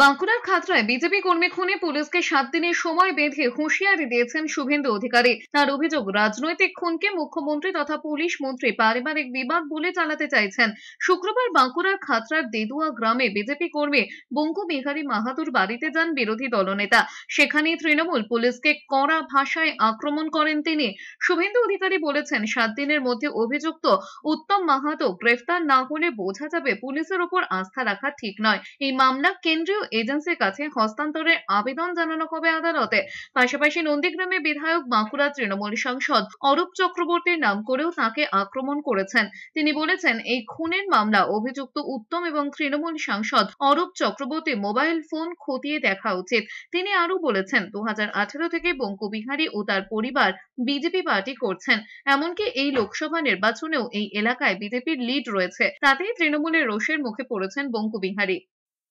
বাঁকুড়ার খাতড়ায় বিজেপি কর্মী খুনে পুলিশকে 7 দিনের সময় বেঁধে হুঁশিয়ারি দিয়েছেন শুভেন্দু অধিকারী। তার অভিযোগ, রাজনৈতিক খুনকে মুখ্যমন্ত্রী তথা পুলিশ মন্ত্রী পারিবারিক বিবাদ বলে চালাতে চাইছেন। শুক্রবার বাঁকুড়ার খাতড়ার দেদুয়া গ্রামে বিজেপি কর্মী বঙ্কু বিহারী মাহাতুর বাড়িতে যান বিরোধী দলনেতা। সেখানেই তৃণমূল পুলিশকে কড়া ভাষায় আক্রমণ করেন তিনি। শুভেন্দু অধিকারী বলেছেন, 7 দিনের মধ্যে অভিযুক্ত উত্তম মাহাতো গ্রেফতার না হলে বোঝা যাবে পুলিশের ওপর আস্থা রাখা ঠিক নয়। এই মামলা কেন্দ্রীয় এজেন্সির কাছে হস্তান্তরের আবেদন জানানো হবে আদালতে। পাশাপাশি নন্দীগ্রামে বিধায়ক বাঁকুড়া তৃণমূল সাংসদ অরূপ চক্রবর্তীর নাম করেও তাঁকে আক্রমণ করেছেন। তিনি বলেছেন, এই খুনের মামলা অভিযুক্ত উত্তম এবং তৃণমূল সাংসদ অরূপ চক্রবর্তীর মোবাইল ফোন খতিয়ে দেখা উচিত। তিনি আরও বলেছেন, 2018 থেকে বঙ্কু বিহারী ও তার পরিবার বিজেপি পার্টি করছেন। এমনকি এই লোকসভা নির্বাচনেও এই এলাকায় বিজেপির লিড রয়েছে। তাতেই তৃণমূলের রোষের মুখে পড়েছেন বঙ্কু বিহারী।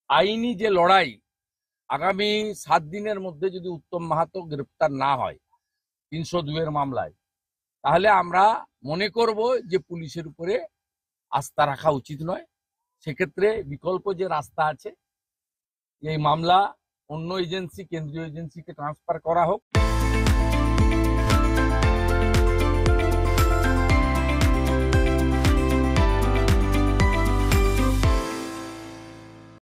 আইনি যে লড়াই, আগামী 7 দিনের মধ্যে যদি উত্তম মাহাতো গ্রেপ্তার না হয় 302 মামলায়, তাহলে আমরা মনে করব যে পুলিশের উপরে আস্থা রাখা উচিত নয়। সেক্ষেত্রে বিকল্প যে রাস্তা আছে, এই মামলা অন্য এজেন্সি, কেন্দ্রীয় এজেন্সিকে ট্রান্সফার করা হোক।